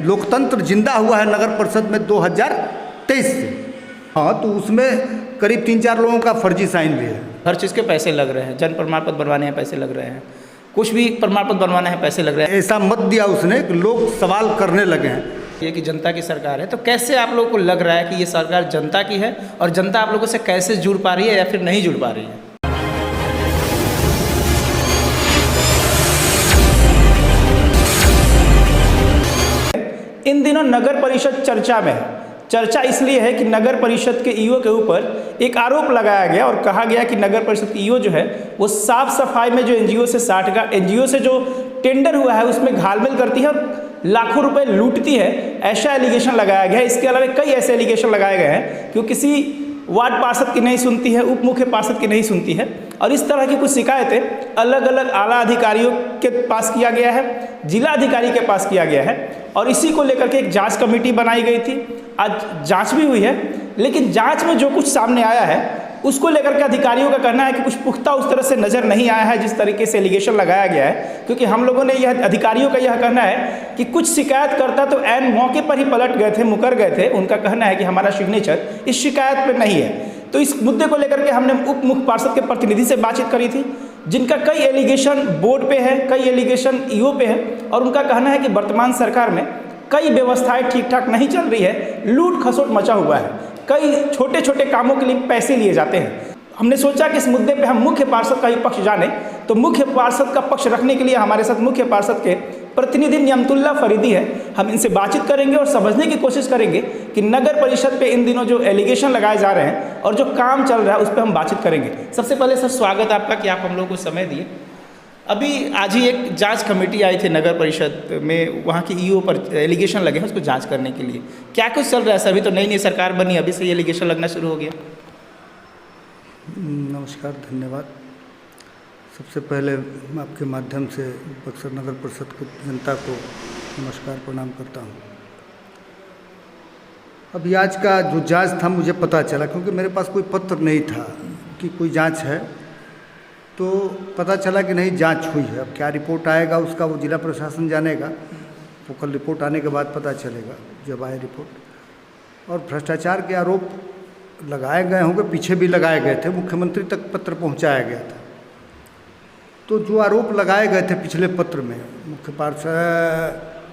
लोकतंत्र जिंदा हुआ है नगर परिषद में 2023 से। हाँ, तो उसमें करीब 3-4 लोगों का फर्जी साइन भी है। हर चीज़ के पैसे लग रहे हैं, जन्म प्रमाण पत्र बनवाने हैं पैसे लग रहे हैं, कुछ भी प्रमाण पत्र बनवाना है पैसे लग रहे हैं। ऐसा मत दिया उसने कि लोग सवाल करने लगे हैं। ये कि जनता की सरकार है, तो कैसे आप लोगों को लग रहा है कि ये सरकार जनता की है और जनता आप लोगों से कैसे जुड़ पा रही है या फिर नहीं जुड़ पा रही है? इन दिनों नगर परिषद चर्चा में है। चर्चा इसलिए है कि नगर परिषद के ईओ के ऊपर एक आरोप लगाया गया और कहा गया कि नगर परिषद की ईओ जो है वो साफ सफाई में जो एनजीओ से जो टेंडर हुआ है उसमें घालमेल करती है और लाखों रुपए लूटती है, ऐसा एलिगेशन लगाया गया है। इसके अलावा कई ऐसे एलिगेशन लगाए गए हैं कि वो किसी वार्ड पार्षद की नहीं सुनती है, उप मुख्य पार्षद की नहीं सुनती है, और इस तरह की कुछ शिकायतें अलग अलग आला अधिकारियों के पास किया गया है, जिला अधिकारी के पास किया गया है, और इसी को लेकर के एक जांच कमेटी बनाई गई थी। आज जांच भी हुई है, लेकिन जांच में जो कुछ सामने आया है उसको लेकर के अधिकारियों का कहना है कि कुछ पुख्ता उस तरह से नज़र नहीं आया है जिस तरीके से एलिगेशन लगाया गया है। क्योंकि हम लोगों ने यह अधिकारियों का यह कहना है कि कुछ शिकायतकर्ता तो ऐन मौके पर ही पलट गए थे, मुकर गए थे। उनका कहना है कि हमारा सिग्नेचर इस शिकायत पर नहीं है। तो इस मुद्दे को लेकर के हमने उप मुख्य पार्षद के प्रतिनिधि से बातचीत करी थी, जिनका कई एलिगेशन बोर्ड पे है, कई एलिगेशन ईओ पे है, और उनका कहना है कि वर्तमान सरकार में कई व्यवस्थाएं ठीक ठाक नहीं चल रही है, लूट खसोट मचा हुआ है, कई छोटे छोटे कामों के लिए पैसे लिए जाते हैं। हमने सोचा कि इस मुद्दे पे हम मुख्य पार्षद का ही पक्ष जाने, तो मुख्य पार्षद का पक्ष रखने के लिए हमारे साथ मुख्य पार्षद के प्रतिनिधि नियमतुल्ला फरीदी है। हम इनसे बातचीत करेंगे और समझने की कोशिश करेंगे कि नगर परिषद पे इन दिनों जो एलिगेशन लगाए जा रहे हैं और जो काम चल रहा है उस पर हम बातचीत करेंगे। सबसे पहले सर स्वागत आपका कि आप हम लोगों को समय दिए। अभी आज ही एक जांच कमेटी आई थी नगर परिषद में, वहाँ की ईओ पर एलिगेशन लगे हैं उसको जांच करने के लिए। क्या कुछ चल रहा है सर? अभी तो नई नई सरकार बनी, अभी से ये एलिगेशन लगना शुरू हो गया। नमस्कार, धन्यवाद। सबसे पहले मैं आपके माध्यम से बक्सर नगर परिषद की जनता को नमस्कार प्रणाम करता हूँ। अभी आज का जो जांच था मुझे पता चला, क्योंकि मेरे पास कोई पत्र नहीं था कि कोई जांच है, तो पता चला कि नहीं जांच हुई है। अब क्या रिपोर्ट आएगा उसका वो जिला प्रशासन जानेगा, वो कल रिपोर्ट आने के बाद पता चलेगा जब आए रिपोर्ट। और भ्रष्टाचार के आरोप लगाए गए होंगे, पीछे भी लगाए गए थे, मुख्यमंत्री तक पत्र पहुंचाया गया था। तो जो आरोप लगाए गए थे पिछले पत्र में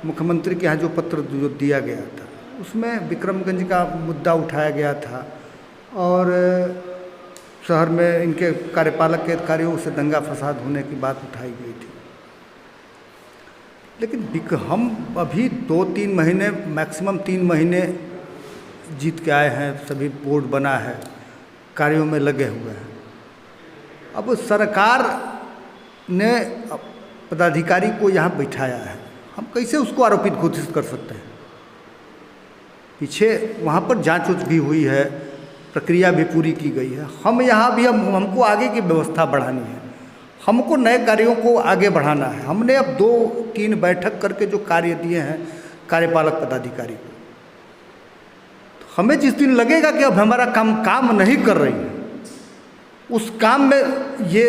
मुख्यमंत्री के यहाँ जो पत्र जो दिया गया था उसमें विक्रमगंज का मुद्दा उठाया गया था और शहर में इनके कार्यपालक के अधिकारियों से दंगा फसाद होने की बात उठाई गई थी। लेकिन हम अभी 2-3 महीने, मैक्सिमम 3 महीने जीत के आए हैं, सभी बोर्ड बना है, कार्यों में लगे हुए हैं। अब सरकार ने पदाधिकारी को यहाँ बिठाया है, हम कैसे उसको आरोपित घोषित कर सकते हैं? पीछे वहाँ पर जांच भी हुई है, प्रक्रिया भी पूरी की गई है। हम यहाँ भी हमको आगे की व्यवस्था बढ़ानी है, हमको नए कार्यों को आगे बढ़ाना है। हमने अब 2-3 बैठक करके जो कार्य दिए हैं कार्यपालक पदाधिकारी को, तो हमें जिस दिन लगेगा कि अब हमारा काम नहीं कर रही है, उस काम में ये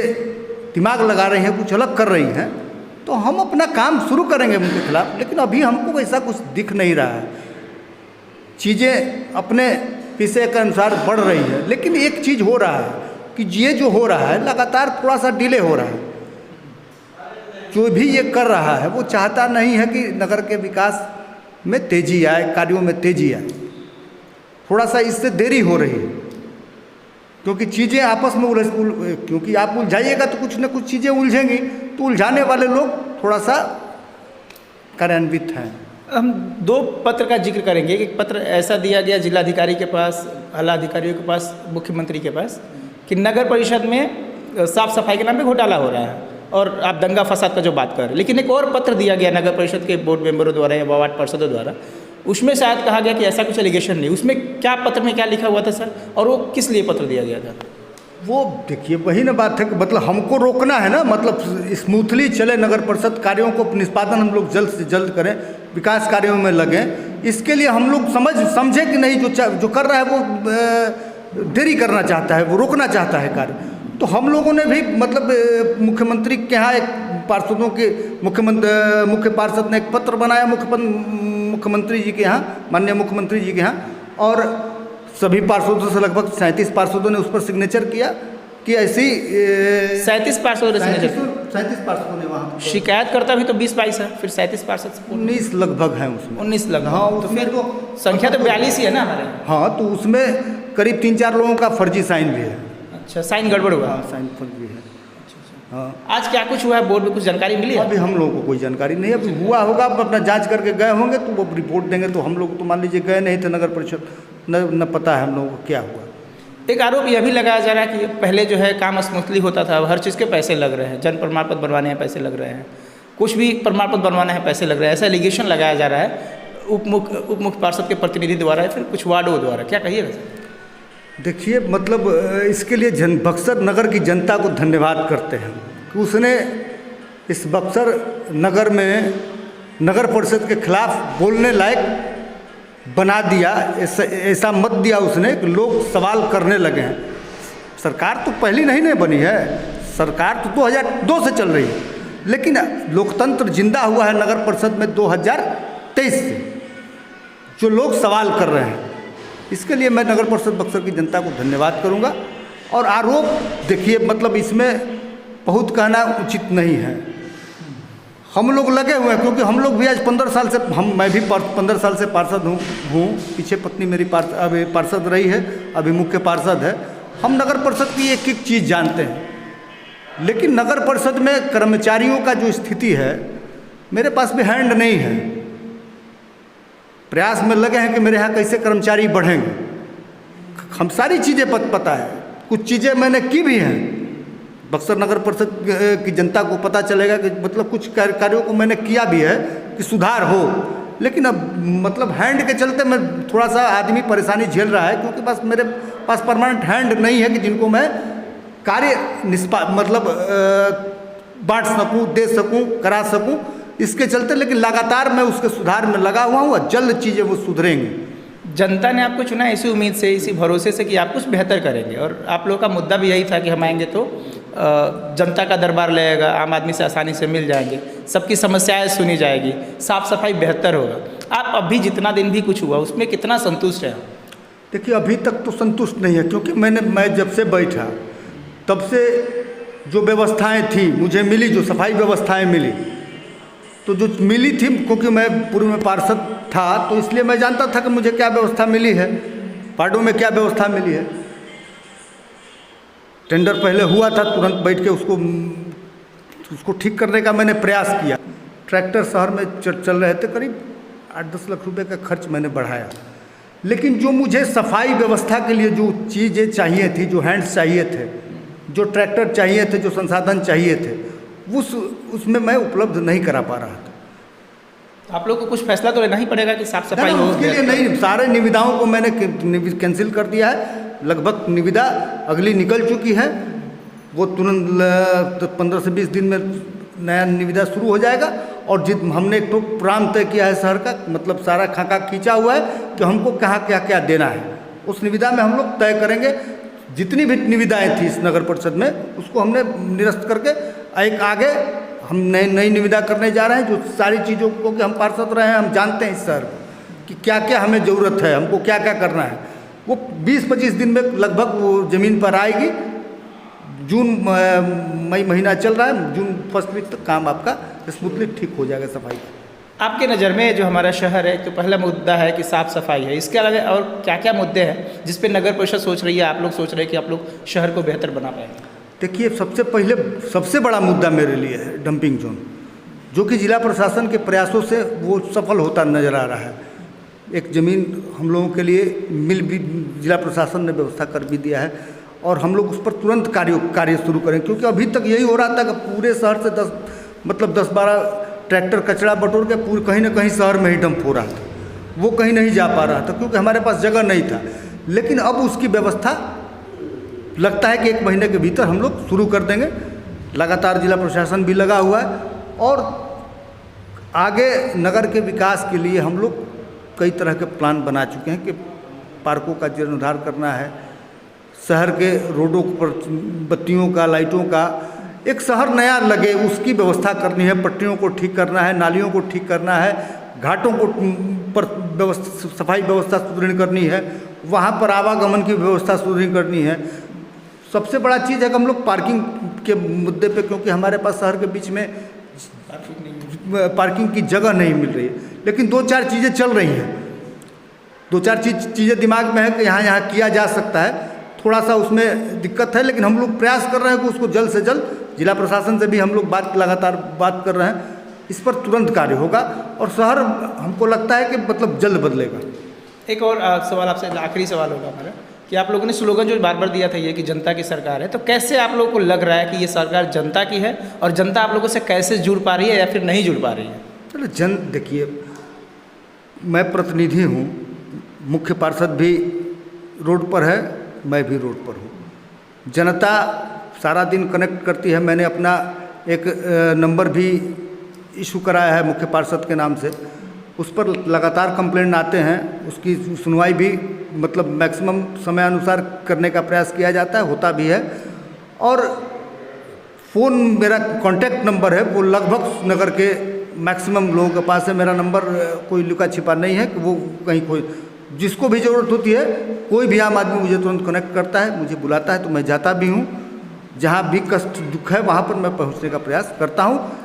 दिमाग लगा रही हैं, कुछ अलग कर रही हैं, तो हम अपना काम शुरू करेंगे उनके खिलाफ। लेकिन अभी हमको ऐसा कुछ दिख नहीं रहा है, चीज़ें अपने विषय के अनुसार बढ़ रही है। लेकिन एक चीज़ हो रहा है कि ये जो हो रहा है लगातार थोड़ा सा डिले हो रहा है। जो भी ये कर रहा है वो चाहता नहीं है कि नगर के विकास में तेज़ी आए, कार्यों में तेज़ी आए। थोड़ा सा इससे देरी हो रही है, क्योंकि चीज़ें आपस में क्योंकि आप उलझाइएगा तो कुछ न कुछ चीज़ें उलझेंगी, तो उलझाने वाले लोग थोड़ा सा कार्यान्वित हैं। हम 2 पत्र का जिक्र करेंगे। एक पत्र ऐसा दिया गया जिलाधिकारी के पास, आला अधिकारियों के पास, मुख्यमंत्री के पास कि नगर परिषद में साफ सफाई के नाम पे घोटाला हो रहा है और आप दंगा फसाद का जो बात कर रहे हैं। लेकिन एक और पत्र दिया गया नगर परिषद के बोर्ड मेंबरों द्वारा या वार्ड पार्षदों द्वारा, उसमें शायद कहा गया कि ऐसा कुछ एलिगेशन नहीं। उसमें क्या पत्र में क्या लिखा हुआ था सर, और वो किस लिए पत्र दिया गया था? वो देखिए वही ना बात है कि मतलब हमको रोकना है ना, मतलब स्मूथली चले नगर परिषद, कार्यों को निष्पादन हम लोग जल्द से जल्द करें, विकास कार्यों में लगें। इसके लिए हम लोग समझे कि नहीं जो कर रहा है वो देरी करना चाहता है, वो रोकना चाहता है कार्य। तो हम लोगों ने भी मतलब मुख्यमंत्री के यहाँ एक पार्षदों के मुख्य पार्षद ने एक पत्र बनाया मुख्यमंत्री जी के यहाँ, माननीय मुख्यमंत्री जी के यहाँ, और सभी पार्षदों से लगभग 37 पार्षदों ने उस पर सिग्नेचर किया कि ऐसी 37 पार्षद 37 पार्षदों ने वहाँ शिकायतकर्ता भी तो 20-22 है, फिर 37 पार्षद से 19 लगभग हैं उसमें। 19 लगभग। हाँ, तो उसमें फिर तो संख्या तो 42 ही है ना हमारे। हाँ, तो उसमें करीब 3-4 लोगों का फर्जी साइन भी है। अच्छा, साइन गड़बड़ हुआ। हाँ, साइन फर्जी है। हाँ, आज क्या कुछ हुआ है, बोर्ड में कुछ जानकारी मिली है? अभी हम लोगों को कोई जानकारी नहीं, अभी हुआ होगा, अब अपना जांच करके गए होंगे तो वो रिपोर्ट देंगे। तो हम लोग तो मान लीजिए गए नहीं थे नगर परिषद, न पता है हम लोगों को क्या हुआ। एक आरोप यह भी लगाया जा रहा है कि पहले जो है काम स्मूथली होता था, अब हर चीज़ के पैसे लग रहे हैं, जन्म प्रमाण पत्र बनवाने हैं पैसे लग रहे हैं, कुछ भी प्रमाण पत्र बनवाना है पैसे लग रहे हैं, ऐसा एलिगेशन लगाया जा रहा है उप मुख्य पार्षद के प्रतिनिधि द्वारा, फिर कुछ वार्डों द्वारा। क्या कहिए वैसे? देखिए, मतलब इसके लिए बक्सर नगर की जनता को धन्यवाद करते हैं कि उसने इस बक्सर नगर में नगर परिषद के खिलाफ बोलने लायक बना दिया, ऐसा मत दिया उसने कि लोग सवाल करने लगे हैं। सरकार तो पहली नहीं बनी है, सरकार तो 2002 से चल रही है, लेकिन लोकतंत्र जिंदा हुआ है नगर परिषद में 2023 से, जो लोग सवाल कर रहे हैं। इसके लिए मैं नगर परिषद बक्सर की जनता को धन्यवाद करूंगा। और आरोप देखिए, मतलब इसमें बहुत कहना उचित नहीं है। हम लोग लगे हुए हैं, क्योंकि हम लोग भी आज 15 साल से, मैं भी 15 साल से पार्षद हूँ। पीछे पत्नी मेरी अभी पार्षद रही है, अभी मुख्य पार्षद है। हम नगर परिषद की एक एक चीज़ जानते हैं, लेकिन नगर परिषद में कर्मचारियों का जो स्थिति है, मेरे पास भी हैंड नहीं है। प्रयास में लगे हैं कि मेरे यहाँ कैसे कर्मचारी बढ़ेंगे। हम सारी चीज़ें पता है, कुछ चीज़ें मैंने की भी हैं। बक्सर नगर परिषद की जनता को पता चलेगा कि मतलब कुछ कार्यों को मैंने किया भी है कि सुधार हो, लेकिन अब मतलब हैंड के चलते मैं थोड़ा सा आदमी परेशानी झेल रहा है, क्योंकि बस मेरे पास परमानेंट हैंड नहीं है कि जिनको मैं कार्य मतलब बांट सकूं, दे सकूं, करा सकूं। इसके चलते, लेकिन लगातार मैं उसके सुधार में लगा हुआ हूँ और जल्द चीज़ें वो सुधरेंगी। जनता ने आपको चुना इसी उम्मीद से, इसी भरोसे से कि आप कुछ बेहतर करेंगे, और आप लोगों का मुद्दा भी यही था कि हम आएंगे तो जनता का दरबार लगेगा, आम आदमी से आसानी से मिल जाएंगे, सबकी समस्याएं सुनी जाएगी, साफ सफाई बेहतर होगा। आप अभी जितना दिन भी कुछ हुआ उसमें कितना संतुष्ट हैं? देखिए, अभी तक तो संतुष्ट नहीं है, क्योंकि मैं जब से बैठा तब से जो व्यवस्थाएं थी मुझे मिली, जो सफाई व्यवस्थाएं मिली, तो जो मिली थी, क्योंकि मैं पूर्व में पार्षद था तो इसलिए मैं जानता था कि मुझे क्या व्यवस्था मिली है, वार्डों में क्या व्यवस्था मिली है। टेंडर पहले हुआ था, तुरंत बैठ के उसको ठीक करने का मैंने प्रयास किया। ट्रैक्टर शहर में चल रहे थे, करीब 8-10 लाख रुपए का खर्च मैंने बढ़ाया। लेकिन जो मुझे सफाई व्यवस्था के लिए जो चीज़ें चाहिए थी, जो हैंड्स चाहिए थे, जो ट्रैक्टर चाहिए थे, जो संसाधन चाहिए थे, उसमें मैं उपलब्ध नहीं करा पा रहा था। आप लोग को कुछ फैसला तो लेना ही पड़ेगा कि साफ सफाई हो। उसके लिए नहीं, सारे निविदाओं को मैंने कैंसिल कर दिया है। लगभग निविदा अगली निकल चुकी है, वो तुरंत 15 से 20 दिन में नया निविदा शुरू हो जाएगा। और हमने एक तो प्रोग्राम तय किया है शहर का, मतलब सारा खाका खींचा हुआ है कि हमको कहाँ क्या क्या देना है। उस निविदा में हम लोग तय करेंगे, जितनी भी निविदाएं थी इस नगर परिषद में उसको हमने निरस्त करके एक आगे हम नई निविदा करने जा रहे हैं, जो सारी चीज़ों को कि हम पार्षद रहे हैं, हम जानते हैं इस शहर कि क्या क्या हमें ज़रूरत है, हमको क्या क्या करना है। वो 20-25 दिन में लगभग वो ज़मीन पर आएगी। जून मई महीना चल रहा है, जून फर्स्ट वीक तक काम आपका स्मूथली ठीक हो जाएगा सफाई का। आपके नज़र में जो हमारा शहर है, तो पहला मुद्दा है कि साफ़ सफाई है, इसके अलावा और क्या क्या मुद्दे हैं जिस पे नगर परिषद सोच रही है, आप लोग सोच रहे हैं कि आप लोग शहर को बेहतर बना पाएंगे? देखिए, सबसे बड़ा मुद्दा मेरे लिए है डंपिंग जोन, जो कि जिला प्रशासन के प्रयासों से वो सफल होता नज़र आ रहा है। एक ज़मीन हम लोगों के लिए मिल भी जिला प्रशासन ने व्यवस्था कर भी दिया है, और हम लोग उस पर तुरंत कार्य शुरू करें, क्योंकि अभी तक यही हो रहा था कि पूरे शहर से 10-12 ट्रैक्टर कचरा बटोर के पूरे कहीं ना कहीं शहर में ही डंप हो रहा था, वो कहीं नहीं जा पा रहा था क्योंकि हमारे पास जगह नहीं था। लेकिन अब उसकी व्यवस्था लगता है कि 1 महीने के भीतर हम लोग शुरू कर देंगे। लगातार जिला प्रशासन भी लगा हुआ है, और आगे नगर के विकास के लिए हम लोग कई तरह के प्लान बना चुके हैं कि पार्कों का जीर्णोद्धार करना है, शहर के रोडों पर बत्तियों का, लाइटों का एक शहर नया लगे उसकी व्यवस्था करनी है, पट्टियों को ठीक करना है, नालियों को ठीक करना है, घाटों को पर व्यवस्था सफाई व्यवस्था सुदृढ़ करनी है, वहाँ पर आवागमन की व्यवस्था सुदृढ़ करनी है। सबसे बड़ा चीज़ है कि हम लोग पार्किंग के मुद्दे पे, क्योंकि हमारे पास शहर के बीच में पार्किंग की जगह नहीं मिल रही है, लेकिन 2-4 चीज़ें चल रही हैं, 2-4 चीज़ें दिमाग में है कि यहाँ किया जा सकता है। थोड़ा सा उसमें दिक्कत है, लेकिन हम लोग प्रयास कर रहे हैं कि उसको जल्द से जल्द, जिला प्रशासन से भी हम लोग लगातार बात कर रहे हैं, इस पर तुरंत कार्य होगा और शहर हमको लगता है कि मतलब जल्द बदलेगा। एक और सवाल आपसे, आखिरी सवाल होगा हमारा, कि आप लोगों ने स्लोगन जो बार बार दिया था ये कि जनता की सरकार है, तो कैसे आप लोगों को लग रहा है कि ये सरकार जनता की है और जनता आप लोगों से कैसे जुड़ पा रही है या फिर नहीं जुड़ पा रही है? चलो देखिए, मैं प्रतिनिधि हूँ, मुख्य पार्षद भी रोड पर है, मैं भी रोड पर हूँ। जनता सारा दिन कनेक्ट करती है। मैंने अपना एक नंबर भी इशू कराया है मुख्य पार्षद के नाम से, उस पर लगातार कंप्लेंट आते हैं, उसकी सुनवाई भी मतलब मैक्सिमम समय अनुसार करने का प्रयास किया जाता है, होता भी है। और फ़ोन मेरा कॉन्टैक्ट नंबर है, वो लगभग नगर के मैक्सिमम लोगों के पास है। मेरा नंबर कोई लुका छिपा नहीं है कि वो कहीं कोई, जिसको भी ज़रूरत होती है, कोई भी आम आदमी मुझे तुरंत कनेक्ट करता है, मुझे बुलाता है तो मैं जाता भी हूँ। जहाँ भी कष्ट दुख है वहाँ पर मैं पहुँचने का प्रयास करता हूँ।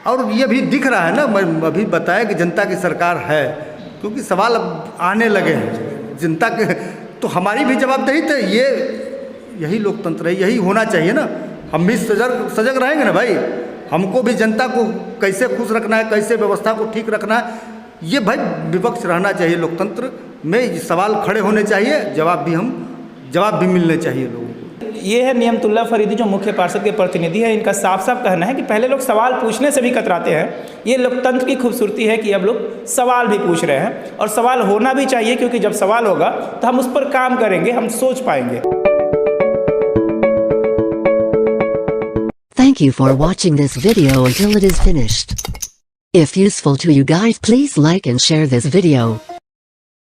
और ये भी दिख रहा है ना, मैं अभी बताया कि जनता की सरकार है, क्योंकि सवाल अब आने लगे हैं जनता के, तो हमारी भी जवाबदेही थे। यही लोकतंत्र है, यही होना चाहिए ना। हम भी सजग रहेंगे ना भाई, हमको भी जनता को कैसे खुश रखना है, कैसे व्यवस्था को ठीक रखना है, ये भाई विपक्ष रहना चाहिए। लोकतंत्र में सवाल खड़े होने चाहिए, जवाब भी मिलने चाहिए लोगों को। ये है नियमतुल्लाह फरीदी जो मुख्य पार्षद के प्रतिनिधि है। इनका साफ साफ कहना है कि पहले लोग सवाल पूछने से भी कतराते हैं। ये लोकतंत्र की खूबसूरती है कि अब लोग सवाल भी पूछ रहे हैं, और सवाल होना भी चाहिए, क्योंकि जब सवाल होगा तो हम उस पर काम करेंगे, हम सोच पाएंगे। Thank you for watching this video until it is finished. If useful to you guys, please like and share this video.